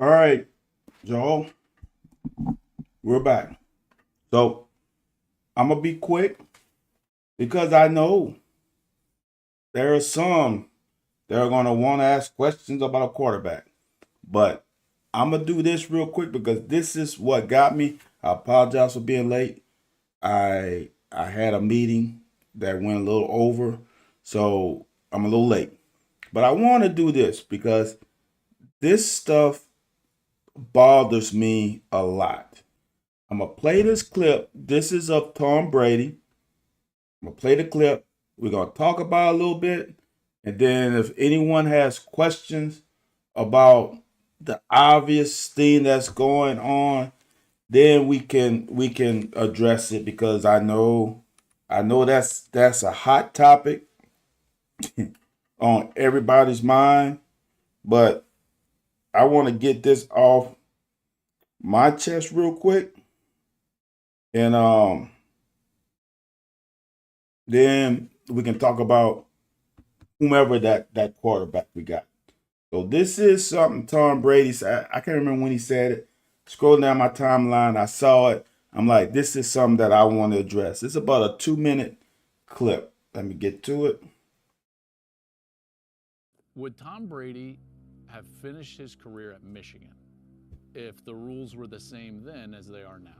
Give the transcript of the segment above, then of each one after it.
All right, Joel, we're back. So I'm gonna be quick because I know there are some that are gonna want to ask questions about a quarterback. But I'm gonna do this real quick because this is what got me. I apologize for being late. I had a meeting that went a little over, so I'm a little late. But I want to do this because this stuff bothers me a lot. I'm gonna play this clip. This is of Tom Brady. I'm gonna play the clip. We're gonna talk about it a little bit, and then if anyone has questions about the obvious thing that's going on, then we can address it because I know that's a hot topic on everybody's mind, but I want to get this off my chest real quick, and then we can talk about whomever that quarterback we got. So this is something Tom Brady said. I can't remember when he said it. Scrolling down my timeline, I saw it. I'm like, this is something that I want to address. It's about a 2 minute clip. Let me get to it. Would Tom Brady have finished his career at Michigan if the rules were the same then as they are now?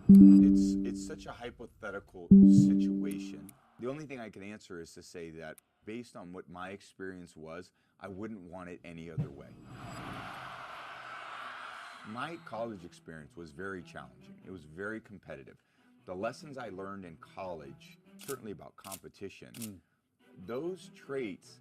It's such a hypothetical situation. The only thing I can answer is to say that based on what my experience was, I wouldn't want it any other way. My college experience was very challenging. It was very competitive. The lessons I learned in college, certainly about competition, those traits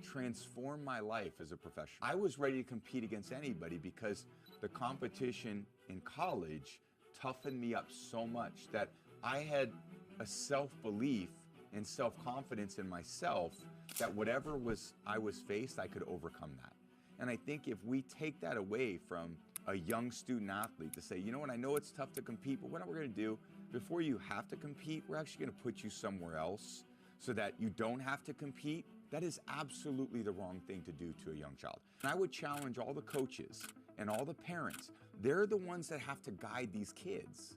transformed my life as a professional. I was ready to compete against anybody because the competition in college toughened me up so much that I had a self-belief and self-confidence in myself that whatever I was faced, I could overcome that. And I think if we take that away from a young student athlete to say, you know what, I know it's tough to compete, but what we're going to do, before you have to compete, we're actually going to put you somewhere else so that you don't have to compete. That is absolutely the wrong thing to do to a young child. And I would challenge all the coaches and all the parents. They're the ones that have to guide these kids.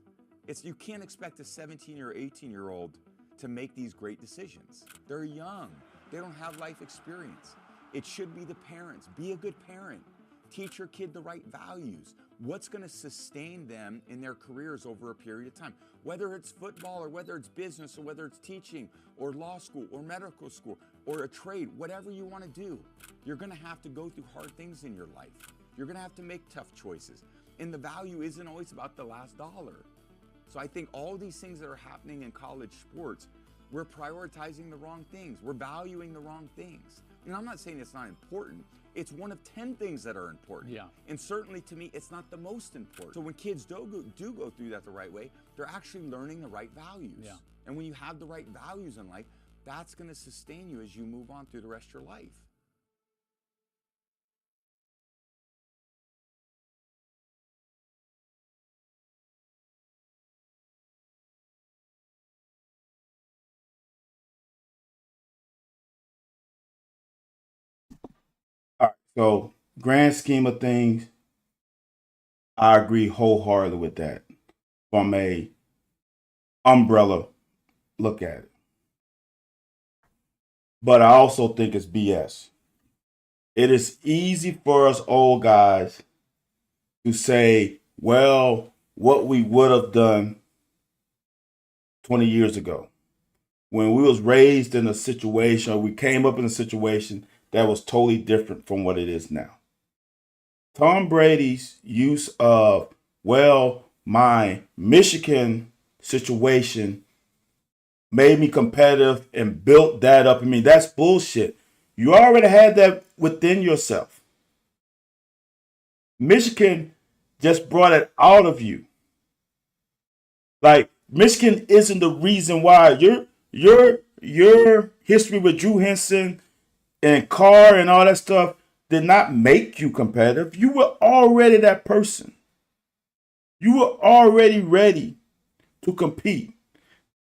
You can't expect a 17 or 18-year-old to make these great decisions. They're young. They don't have life experience. It should be the parents. Be a good parent. Teach your kid the right values. What's going to sustain them in their careers over a period of time? Whether it's football or whether it's business or whether it's teaching or law school or medical school or a trade, whatever you want to do, you're going to have to go through hard things in your life. You're going to have to make tough choices. And the value isn't always about the last dollar. So I think all these things that are happening in college sports, we're prioritizing the wrong things. We're valuing the wrong things. And I'm not saying it's not important. It's one of 10 things that are important. Yeah. And certainly to me, it's not the most important. So when kids do go through that the right way, they're actually learning the right values. Yeah. And when you have the right values in life, that's going to sustain you as you move on through the rest of your life. All right. So grand scheme of things, I agree wholeheartedly with that. From a umbrella look at it. But I also think it's BS. It is easy for us old guys to say, well, what we would have done 20 years ago when we was raised in a situation or we came up in a situation that was totally different from what it is now. Tom Brady's use of, well, my Michigan situation made me competitive and built that up. I mean, that's bullshit. You already had that within yourself. Michigan just brought it out of you. Like, Michigan isn't the reason why your history with Drew Henson and Carr and all that stuff did not make you competitive. You were already that person. You were already ready to compete.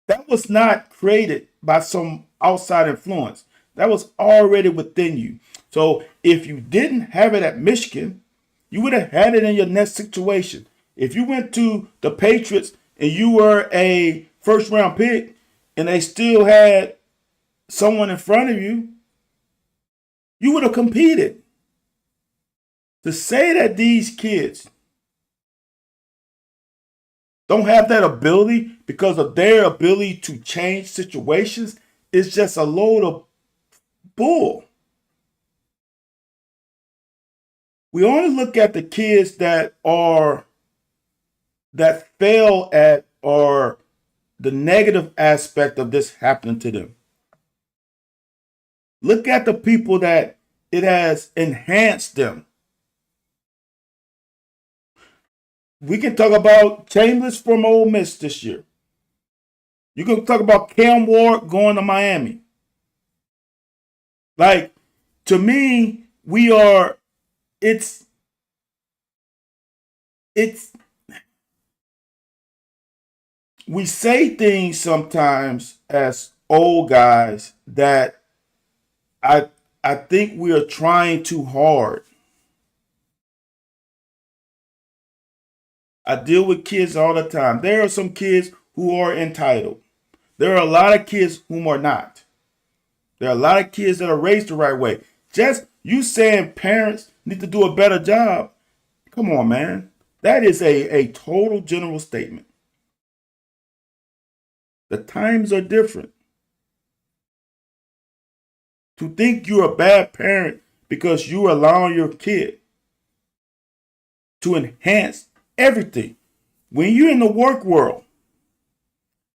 That was not created by some outside influence. That was already within you. So if you didn't have it at Michigan, You would have had it in your next situation. If you went to the Patriots and you were a first round pick and they still had someone in front of you, you would have competed. To say that these kids don't have that ability because of their ability to change situations is just a load of bull. We only look at the kids that fail at or the negative aspect of this happening to them. Look at the people that it has enhanced them. We can talk about Chambers from Ole Miss this year. You can talk about Cam Ward going to Miami. Like, to me, we say things sometimes as old guys that I think we are trying too hard. I deal with kids all the time. There are some kids who are entitled. There are a lot of kids whom are not. There are a lot of kids that are raised the right way. Just you saying parents need to do a better job. Come on, man. That is a total general statement. The times are different. To think you're a bad parent because you allow your kid to enhance everything. When you're in the work world,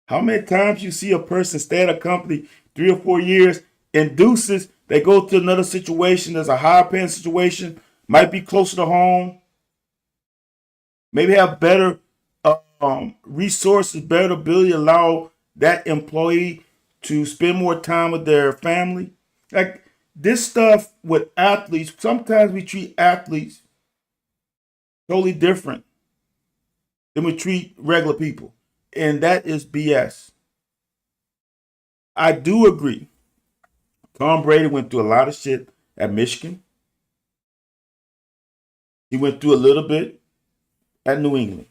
how many times you see a person stay at a company 3 or 4 years, induces, they go to another situation, there's a higher paying situation, might be closer to home, maybe have better resources, better ability to allow that employee to spend more time with their family. Like this stuff with athletes, sometimes we treat athletes totally different than we treat regular people. And that is BS. I do agree. Tom Brady went through a lot of shit at Michigan. He went through a little bit at New England.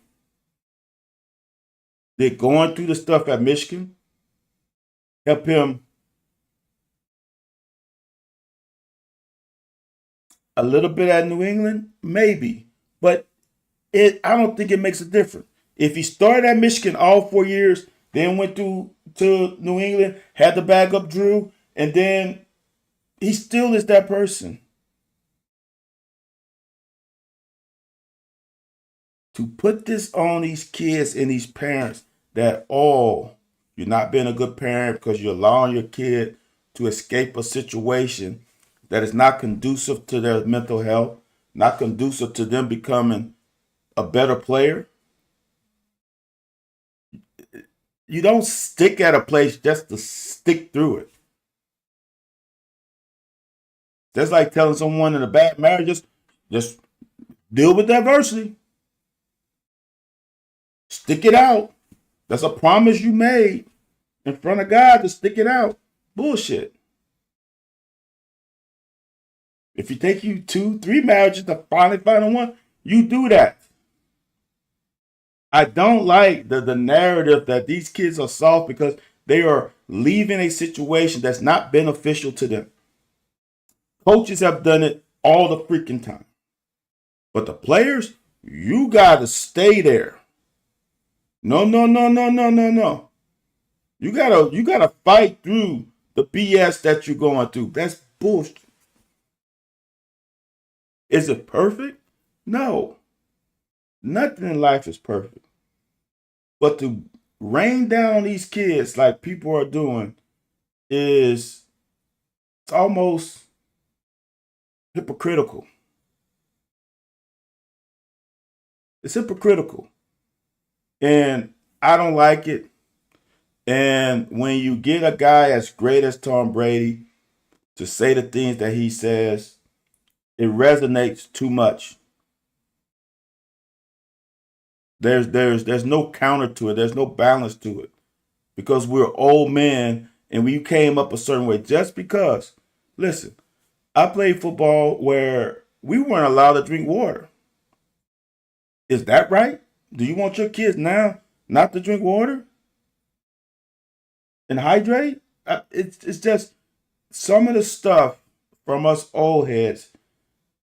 They're going through the stuff at Michigan help him a little bit at New England? Maybe. But I don't think it makes a difference. If he started at Michigan all 4 years, then went to New England, had to back up Drew, and then he still is that person. To put this on these kids and these parents that, oh, you're not being a good parent because you're allowing your kid to escape a situation that is not conducive to their mental health, not conducive to them becoming a better player. You don't stick at a place just to stick through it. That's like telling someone in a bad marriage, just deal with adversity. Stick it out. That's a promise you made in front of God to stick it out. Bullshit. If it take you 2, 3 marriages to finally find one, you do that. I don't like the narrative that these kids are soft because they are leaving a situation that's not beneficial to them. Coaches have done it all the freaking time. But the players, you got to stay there. No. You gotta fight through the BS that you're going through. That's bullshit. Is it perfect? No. Nothing in life is perfect. But to rain down these kids like people are doing it's almost hypocritical. It's hypocritical. And I don't like it. And when you get a guy as great as Tom Brady to say the things that he says, it resonates too much. There's no counter to it. There's no balance to it. Because we're old men and we came up a certain way. Just because, listen, I played football where we weren't allowed to drink water. Is that right? Do you want your kids now not to drink water and hydrate? It's just some of the stuff from us old heads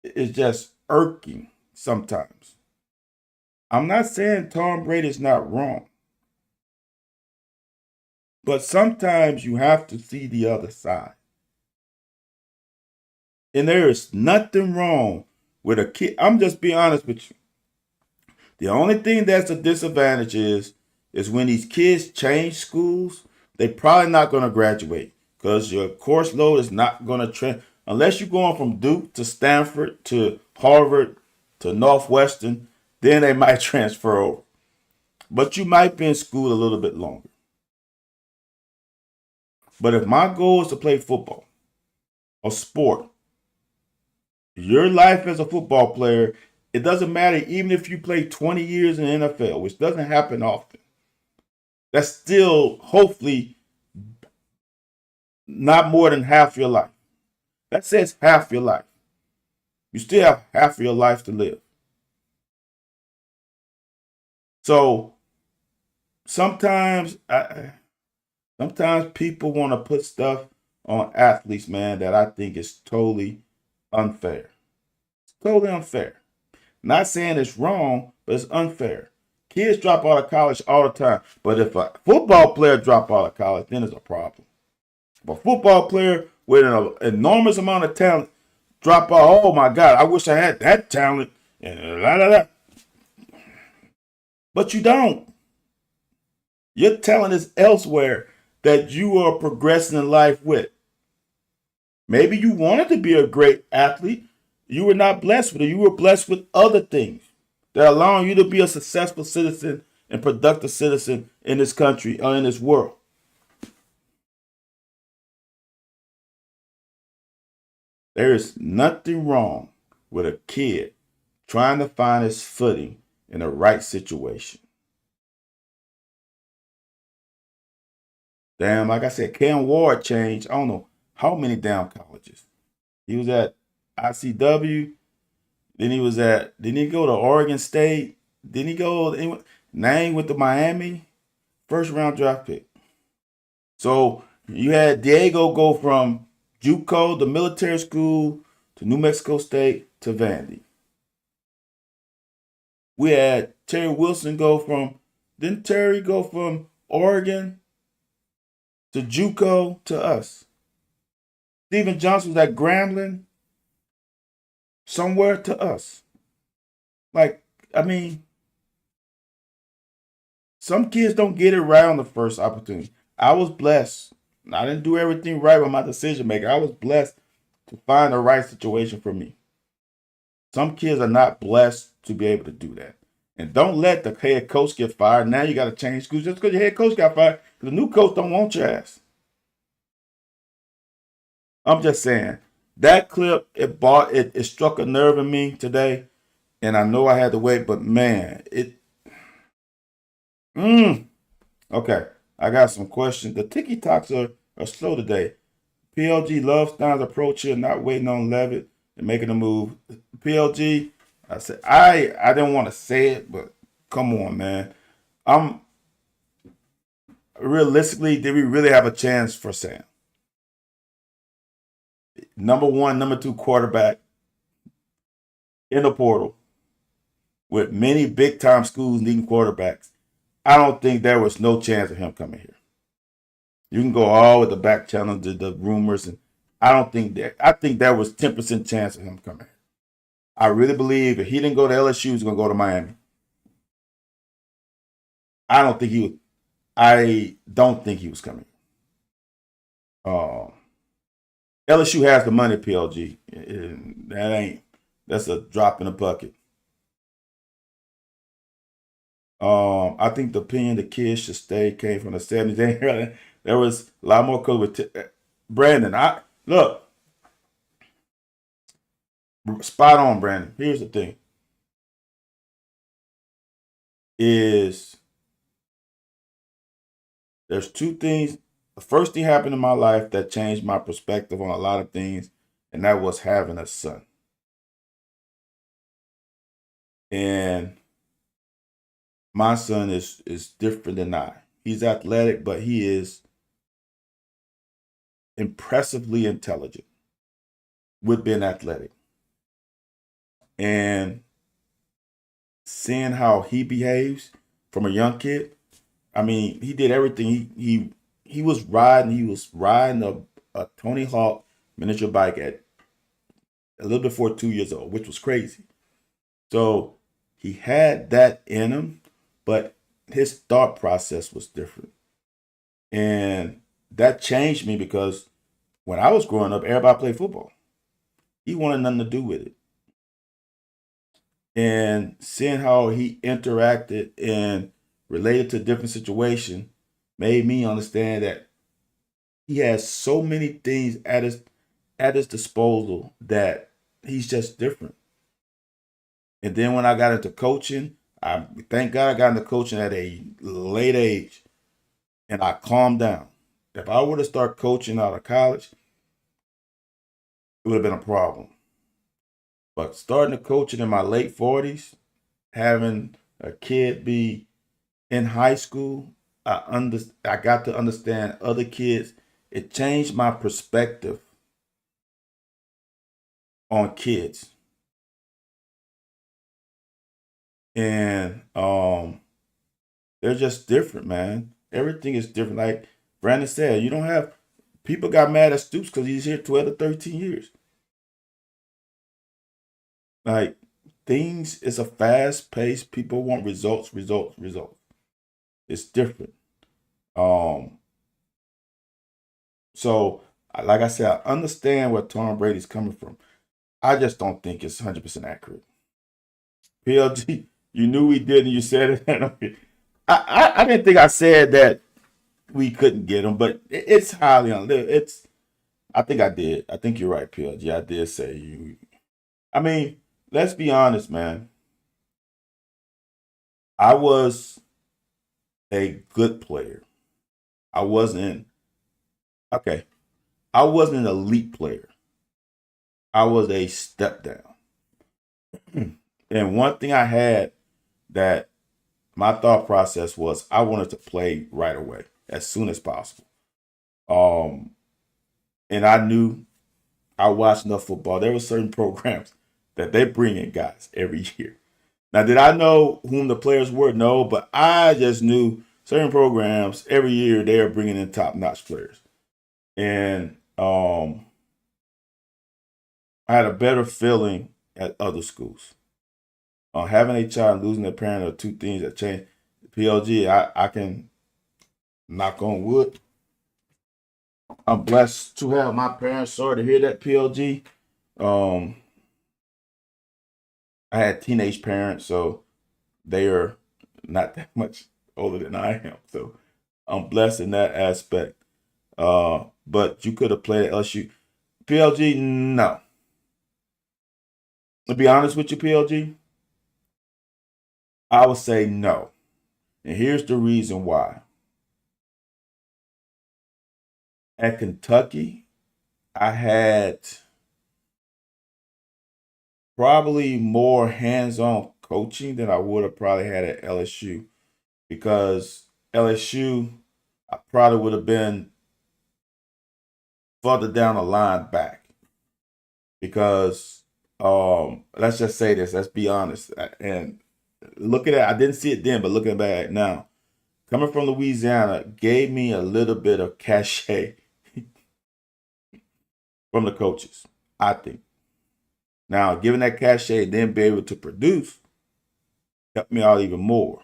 is just irking sometimes. I'm not saying Tom Brady's not wrong, but sometimes you have to see the other side. And there is nothing wrong with a kid. I'm just being honest with you. The only thing that's a disadvantage is when these kids change schools, they're probably not going to graduate because your course load is not going to trend unless you're going from Duke to Stanford to Harvard to Northwestern. Then they might transfer over, but you might be in school a little bit longer. But if my goal is to play football, a sport, your life as a football player, it doesn't matter even if you play 20 years in the NFL, which doesn't happen often. That's still hopefully not more than half your life. That says half your life. You still have half of your life to live. So sometimes people want to put stuff on athletes, man, that I think is totally unfair. It's totally unfair. Not saying it's wrong, but it's unfair. Kids drop out of college all the time. But if a football player drop out of college, then it's a problem. If a football player with an enormous amount of talent drop out, oh my God, I wish I had that talent. And la la la. But you don't. Your talent is elsewhere that you are progressing in life with. Maybe you wanted to be a great athlete. You were not blessed with it. You were blessed with other things that are allowing you to be a successful citizen and productive citizen in this country or in this world. There is nothing wrong with a kid trying to find his footing in the right situation. Damn, like I said, Cam Ward changed, I don't know how many damn colleges. He was at ICW, then he go to Oregon State, now he went to Miami, first round draft pick. So you had Diego go from JUCO, the military school, to New Mexico State to Vandy. We had Terry Wilson didn't Terry go from Oregon to JUCO to us? Stephen Johnson was at Grambling, somewhere to us. Some kids don't get it right on the first opportunity. I was blessed. I didn't do everything right with my decision making. I was blessed to find the right situation for me. Some kids are not blessed to be able to do that. And don't let the head coach get fired. Now you got to change schools just because your head coach got fired. Because the new coach don't want your ass. I'm just saying, that clip, it struck a nerve in me today. And I know I had to wait, but man, Okay, I got some questions. The tiki-talks are slow today. PLG loves Stein's approach here, not waiting on Levitt and making a move. PLG, I said I didn't want to say it, but come on, man. Realistically, did we really have a chance for Sam? Number 1, number 2 quarterback in the portal with many big-time schools needing quarterbacks. I don't think there was no chance of him coming here. You can go all with the back channel, the rumors, and I think there was 10% chance of him coming here. I really believe if he didn't go to LSU, he's going to go to Miami. I don't think he was coming. LSU has the money, PLG. That's a drop in the bucket. I think the opinion the kids should stay came from the 70s. There was a lot more COVID. Brandon, look. Spot on, Brandon. Here's the thing. There's 2 things. The first thing happened in my life that changed my perspective on a lot of things, and that was having a son. And my son is different than I. He's athletic, but he is impressively intelligent with being athletic. And seeing how he behaves from a young kid, I mean, he did everything. He was riding a Tony Hawk miniature bike at a little before 2 years old, which was crazy. So he had that in him, but his thought process was different. And that changed me because when I was growing up, everybody played football. He wanted nothing to do with it. And seeing how he interacted and related to different situations made me understand that he has so many things at his disposal that he's just different. And then when I got into coaching, I thank God I got into coaching at a late age, and I calmed down. If I were to start coaching out of college, it would have been a problem. But starting to coaching in my late 40s, having a kid be in high school, I got to understand other kids. It changed my perspective on kids. And they're just different, man. Everything is different. Like Brandon said, you don't have people got mad at Stoops because he's here 12 to 13 years. Like things is a fast pace. People want results. It's different. So like I said, I understand where Tom Brady's coming from. I just don't think it's 100% accurate. PLG, you knew we did, and you said it. I didn't think I said that we couldn't get him, but it's highly unlikely. I think I did. I think you're right, PLG. I did say you. I mean, let's be honest, man. I was a good player. I wasn't okay. I wasn't an elite player. I was a step down. And one thing I had that my thought process was I wanted to play right away as soon as possible. And I knew I watched enough football. There were certain programs that they bring in guys every year. Now, did I know whom the players were? No, but I just knew certain programs every year they are bringing in top-notch players. And I had a better feeling at other schools. Having a child and losing a parent are two things that change. PLG, I can knock on wood. I'm blessed to have my parents. Sorry to hear that, PLG. I had teenage parents, so they are not that much older than I am. So I'm blessed in that aspect. But you could have played at LSU. PLG, no. To be honest with you, PLG, I would say no. And here's the reason why. At Kentucky, I had probably more hands-on coaching than I would have probably had at LSU, because LSU, I probably would have been further down the line back, because let's just say this, let's be honest, and looking at, I didn't see it then, but looking back now, coming from Louisiana gave me a little bit of cachet from the coaches, I think. Now, given that cachet and then be able to produce helped me out even more.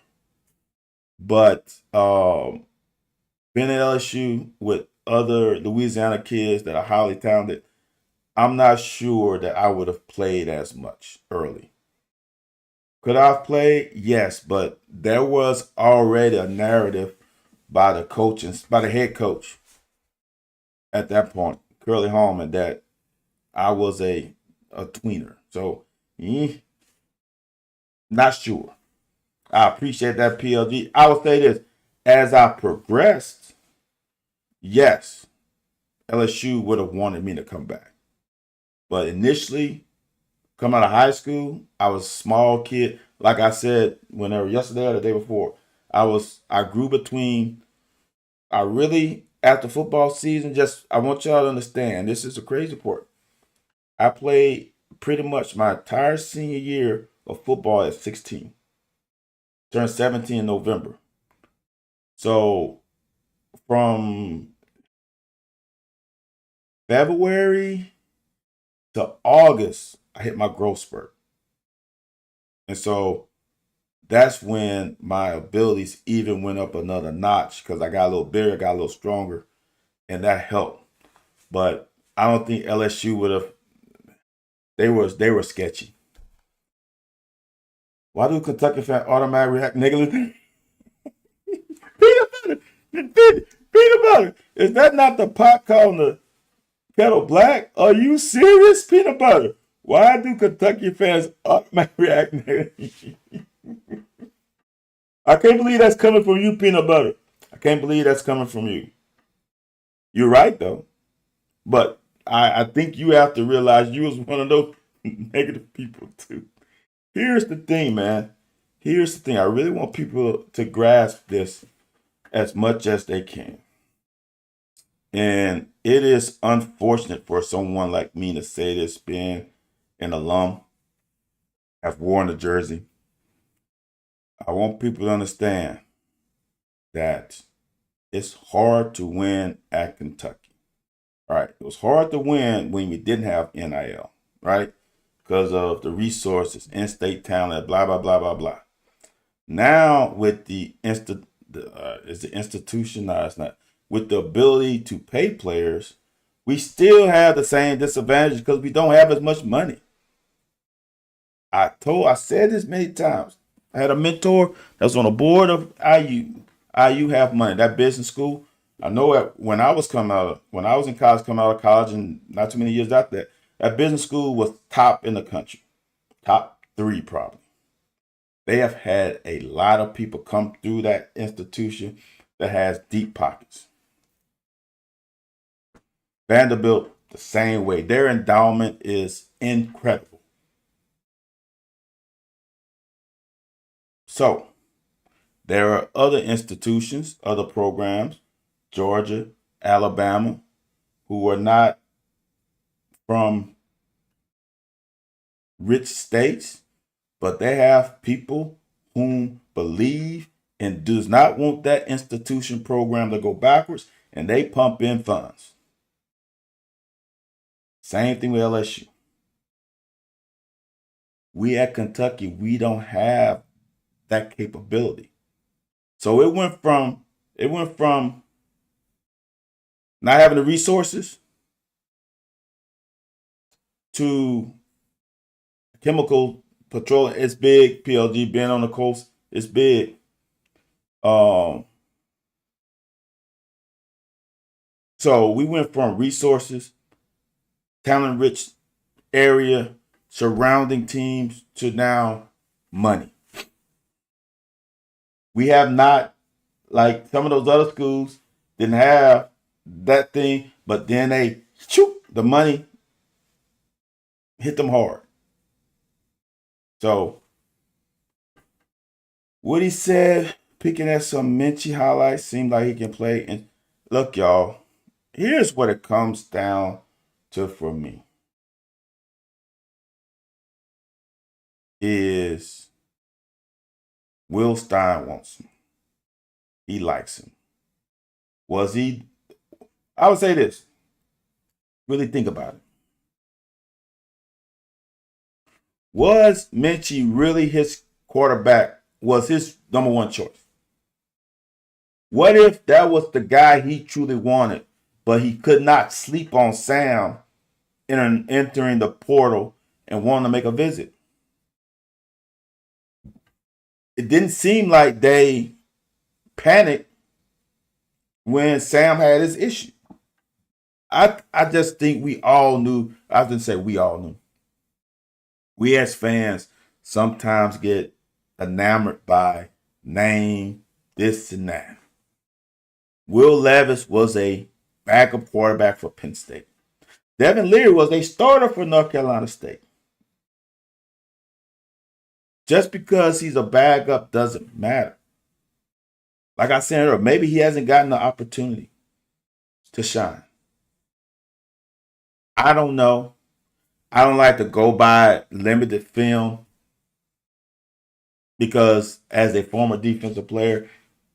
But being at LSU with other Louisiana kids that are highly talented, I'm not sure that I would have played as much early. Could I have played? Yes, but there was already a narrative by the head coach at that point, Curly Holman, that I was a tweener. So, not sure. I appreciate that, PLG. I will say this. As I progressed, yes, LSU would have wanted me to come back. But initially, coming out of high school, I was a small kid. like I said, whenever yesterday or the day before, I grew between. I really after football season. Just I want y'all to understand. This is a crazy part. I played pretty much my entire senior year of football at 16. Turned 17 in November. So from February to August, I hit my growth spurt. And so that's when my abilities even went up another notch because I got a little bigger, got a little stronger, and that helped. But I don't think LSU would have. They were sketchy. Why do Kentucky fans automatically react negatively? Peanut butter, peanut butter. Is that not the pot calling the kettle black? Are you serious, peanut butter? Why do Kentucky fans automatically react negatively? I can't believe that's coming from you, peanut butter. I can't believe that's coming from you. You're right, though. But I think you have to realize you was one of those negative people, too. Here's the thing, man. Here's the thing. I really want people to grasp this as much as they can. And it is unfortunate for someone like me to say this, being an alum, have worn the jersey. I want people to understand that it's hard to win at Kentucky. All right. It was hard to win when we didn't have NIL, right? Because of the resources, in-state talent, blah, blah, blah, blah, blah. Now with the institution? No, it's not. With the ability to pay players, we still have the same disadvantage because we don't have as much money. I said this many times. I had a mentor that was on the board of IU. IU have money. That business school. I know when I was in college, coming out of college, and not too many years after that business school was top in the country, top 3 probably. They have had a lot of people come through that institution that has deep pockets. Vanderbilt, the same way. Their endowment is incredible. So, there are other institutions, other programs, Georgia, Alabama, who are not from rich states, but they have people whom believe and does not want that institution program to go backwards, and they pump in funds. Same thing with LSU. We at Kentucky, we don't have that capability. So it went from not having the resources to chemical petroleum. It's big. PLG being on the coast, it's big. So we went from resources, talent-rich area, surrounding teams, to now money. We have not, like some of those other schools, didn't have that thing, but then the money hit them hard. So, Woody said, picking at some Minchie highlights, seemed like he can play. And look, y'all, here's what it comes down to for me. Is Will Stein wants him. He likes him. I would say this. Really think about it. Was Minchie really his quarterback? Was his number 1 choice? What if that was the guy he truly wanted, but he could not sleep on Sam entering the portal and wanting to make a visit? It didn't seem like they panicked when Sam had his issue. I just think we all knew. I didn't say we all knew. We as fans sometimes get enamored by name, this and that. Will Levis was a backup quarterback for Penn State. Devin Leary was a starter for North Carolina State. Just because he's a backup doesn't matter. Like I said earlier, maybe he hasn't gotten the opportunity to shine. I don't know. I don't like to go by limited film because as a former defensive player,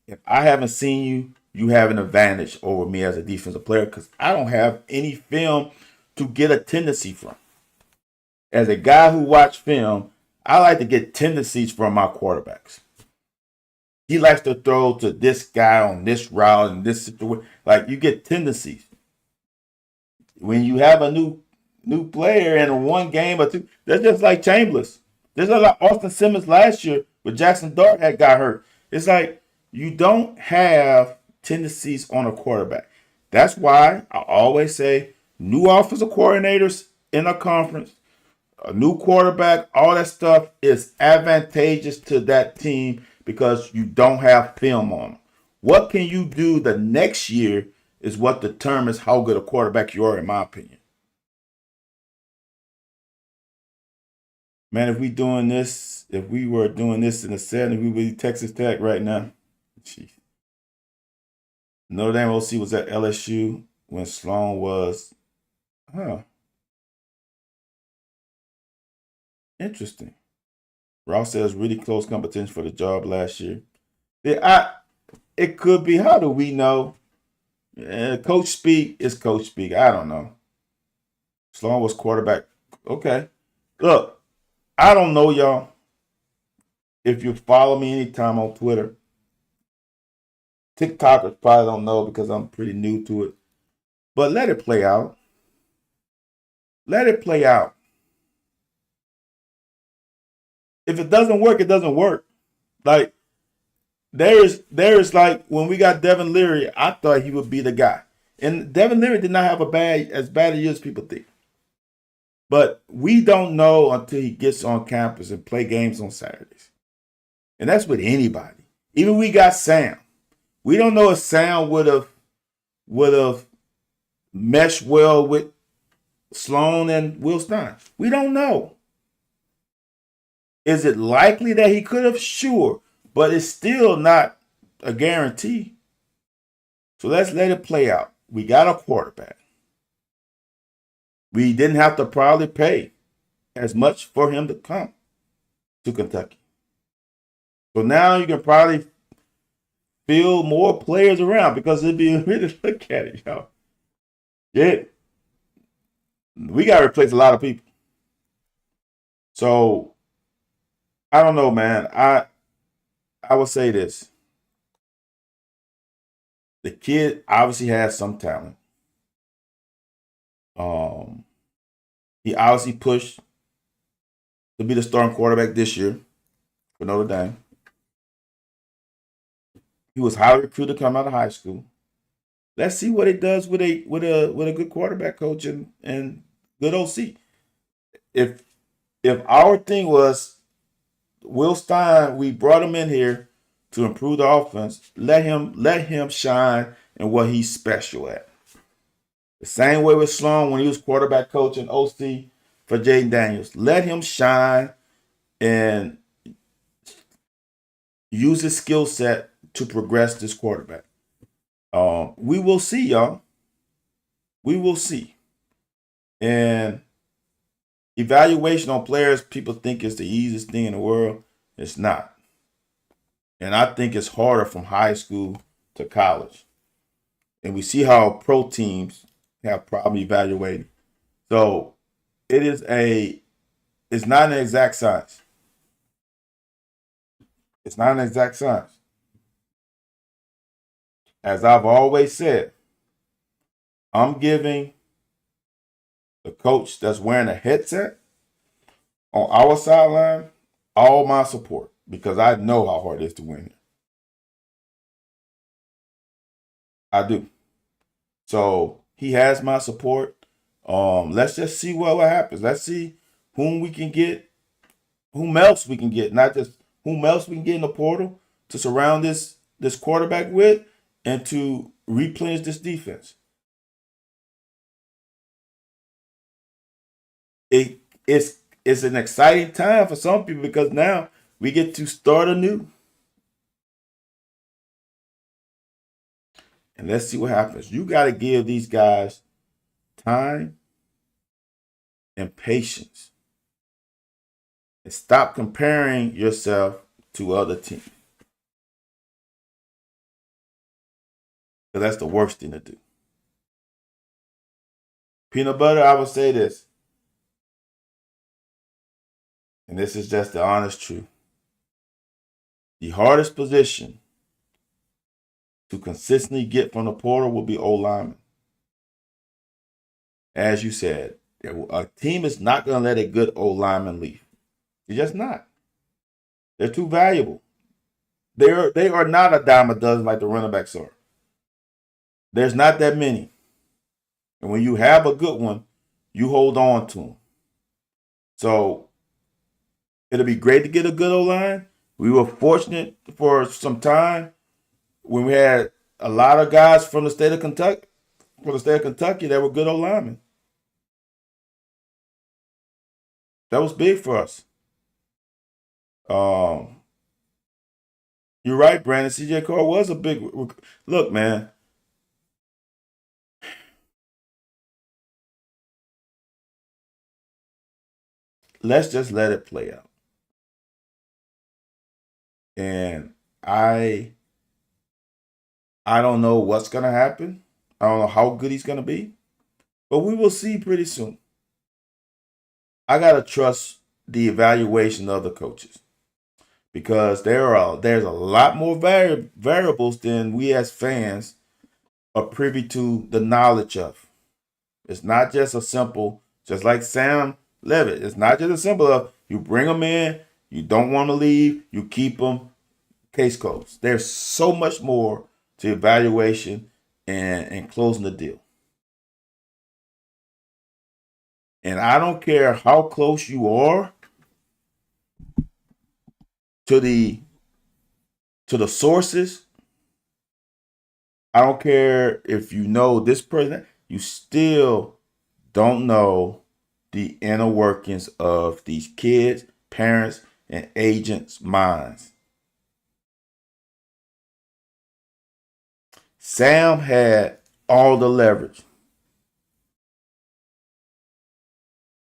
if I haven't seen you, you have an advantage over me as a defensive player because I don't have any film to get a tendency from. As a guy who watch film, I like to get tendencies from my quarterbacks. He likes to throw to this guy on this route and this situation. Like you get tendencies. When you have a new player in one game or two, that's just like Chambers. There's a lot Austin Simmons last year, but Jackson Dart had got hurt. It's like you don't have tendencies on a quarterback. That's why I always say new offensive coordinators in a conference, a new quarterback, all that stuff is advantageous to that team because you don't have film on them. What can you do the next year is what determines how good a quarterback you are, in my opinion. Man, if we were doing this in the 70s, we would be Texas Tech right now. Jeez. Notre Dame OC was at LSU when Sloan was, interesting. Ross says really close competition for the job last year. It could be. How do we know? Coach speak is coach speak. I don't know. Sloan was quarterback. Okay. Look, I don't know, y'all. If you follow me anytime on Twitter, TikTokers probably don't know because I'm pretty new to it. But let it play out. Let it play out. If it doesn't work, it doesn't work. Like, there's like when we got Devin Leary, I thought he would be the guy. And Devin Leary did not have as bad a year as people think. But we don't know until he gets on campus and play games on Saturdays. And that's with anybody. Even we got Sam. We don't know if Sam would have meshed well with Sloan and Will Stein. We don't know. Is it likely that he could have? Sure. But it's still not a guarantee. So let's let it play out. We got a quarterback. We didn't have to probably pay as much for him to come to Kentucky. So now you can probably field more players around because it'd be really look at it, y'all. Yeah. We got to replace a lot of people. So I don't know, man. I will say this. The kid obviously has some talent. He obviously pushed to be the starting quarterback this year for Notre Dame. He was highly recruited coming out of high school. Let's see what it does with a good quarterback coach and good OC. If our thing was Will Stein, we brought him in here to improve the offense. Let him shine in what he's special at. The same way with Sloan when he was quarterback coach and OC for Jayden Daniels. Let him shine and use his skill set to progress this quarterback. We will see, y'all. We will see. And evaluation on players, people think it's the easiest thing in the world. It's not. And I think it's harder from high school to college. And we see how pro teams have problem evaluating. So it's not an exact science. It's not an exact science. As I've always said, I'm giving the coach that's wearing a headset on our sideline all my support because I know how hard it is to win here. I do. So he has my support. Let's just see what happens. Let's see whom else we can get, not just whom else we can get in the portal to surround this quarterback with and to replenish this defense. It's an exciting time for some people because now We get to start anew. And let's see what happens. You got to give these guys time and patience. And stop comparing yourself to other teams. Because that's the worst thing to do. Peanut butter, I would say this. And this is just the honest truth. The hardest position to consistently get from the portal will be O-lineman. As you said, a team is not going to let a good O-lineman leave. They're just not. They're too valuable. They are not a dime a dozen like the running backs are. There's not that many. And when you have a good one, you hold on to them. So it'll be great to get a good O-line. We were fortunate for some time when we had a lot of guys from the state of Kentucky, that were good O-linemen. That was big for us. You're right, Brandon. C.J. Carr was a big look, man. Let's just let it play out. And I don't know what's going to happen. I don't know how good he's going to be. But we will see pretty soon. I got to trust the evaluation of the coaches. Because there's a lot more variables than we as fans are privy to the knowledge of. It's not just a simple, just like Sam Levitt. It's not just a simple of you bring them in, you don't want to leave, you keep them, case closed. There's so much more to evaluation and closing the deal. And I don't care how close you are to the sources. I don't care if you know this person, you still don't know the inner workings of these kids, parents, and agents' minds. Sam had all the leverage.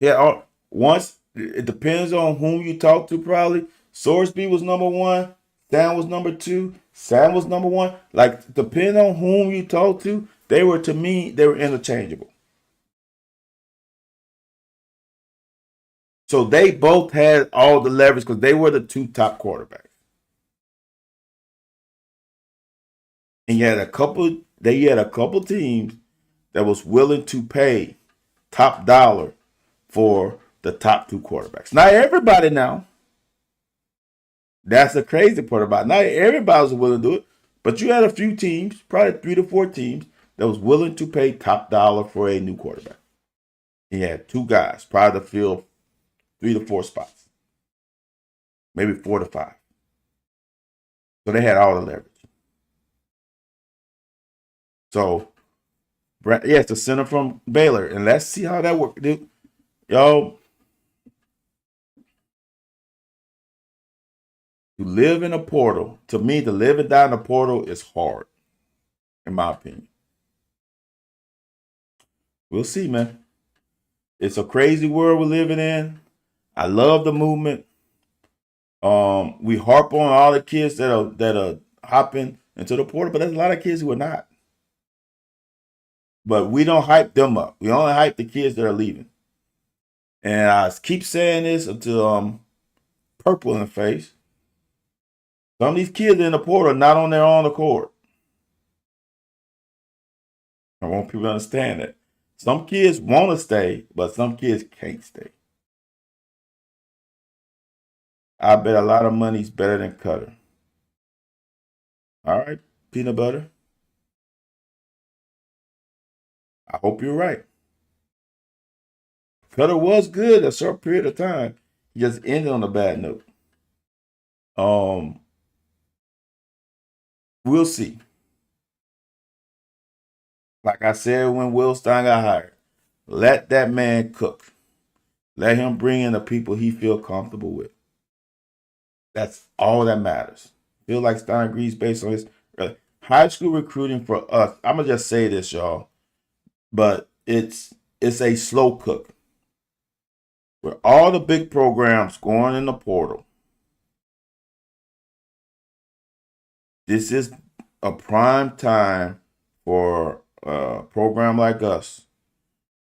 Yeah, once it depends on whom you talk to, probably. Sorsby was number one, Sam was number two, Sam was number one. Like, depending on whom you talk to, they were interchangeable. So they both had all the leverage because they were the two top quarterbacks. And you had a couple teams that was willing to pay top dollar for the top two quarterbacks. Not everybody now. That's the crazy part about it. Not everybody was willing to do it, but you had a few teams, probably 3 to 4 teams, that was willing to pay top dollar for a new quarterback. And you had 2 guys, probably to fill 3 to 4 spots, maybe 4 to 5. So they had all the leverage. So, it's the center from Baylor, and let's see how that works, dude. Yo, to live in a portal, to me, to live and die in a portal is hard, in my opinion. We'll see, man. It's a crazy world we're living in. I love the movement. We harp on all the kids that are hopping into the portal, but there's a lot of kids who are not. But we don't hype them up. We only hype the kids that are leaving. And I keep saying this until I'm purple in the face. Some of these kids in the portal are not on their own accord. I want people to understand that. Some kids want to stay, but some kids can't stay. I bet a lot of money's better than Cutter. All right, peanut butter. I hope you're right. Cutter was good a short period of time. He just ended on a bad note. We'll see. Like I said when Will Stein got hired, let that man cook. Let him bring in the people he feel comfortable with. That's all that matters. Feel like Stein agrees based on his high school recruiting for us. I'm gonna just say this, y'all, but it's a slow cook. With all the big programs going in the portal, this is a prime time for a program like us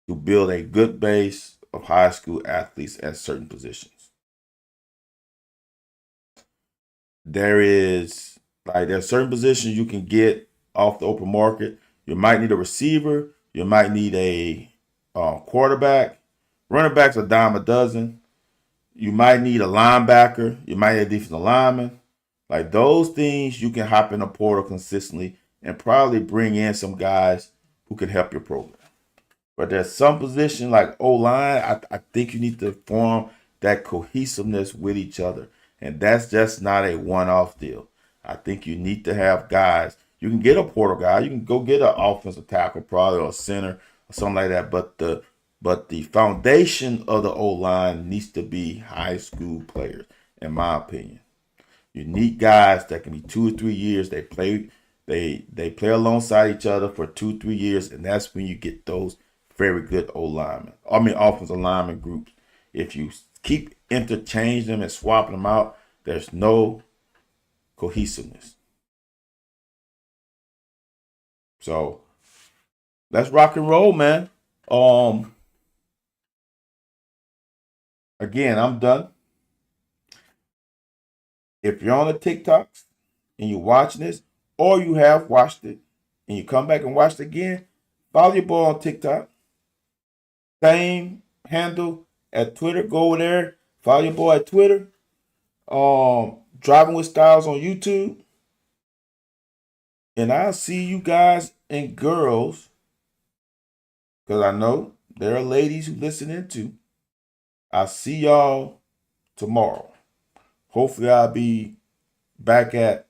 to build a good base of high school athletes at certain positions. There's certain positions you can get off the open market. You might need a receiver. You might need a quarterback. Running backs a dime a dozen. You might need a linebacker. You might need a defensive lineman. Like those things, you can hop in the portal consistently and probably bring in some guys who can help your program. But there's some position like O-line, I think you need to form that cohesiveness with each other. And that's just not a one-off deal. I think you need to have guys. You can get a portal guy. You can go get an offensive tackle probably or a center or something like that. But the foundation of the O-line needs to be high school players, in my opinion. You need guys that can be 2 or 3 years. They play alongside each other for 2 or 3 years, and that's when you get those very good offensive lineman groups. If you keep interchanging them and swapping them out, there's no cohesiveness. So let's rock and roll, man. Again, I'm done. If you're on the TikToks and you're watching this, or you have watched it and you come back and watch it again, follow your boy on TikTok. Same handle at Twitter. Go over there. Follow your boy at Twitter. Driving with Styles on YouTube. And I'll see you guys and girls, because I know there are ladies who listen in too. I'll see y'all tomorrow. Hopefully I'll be back at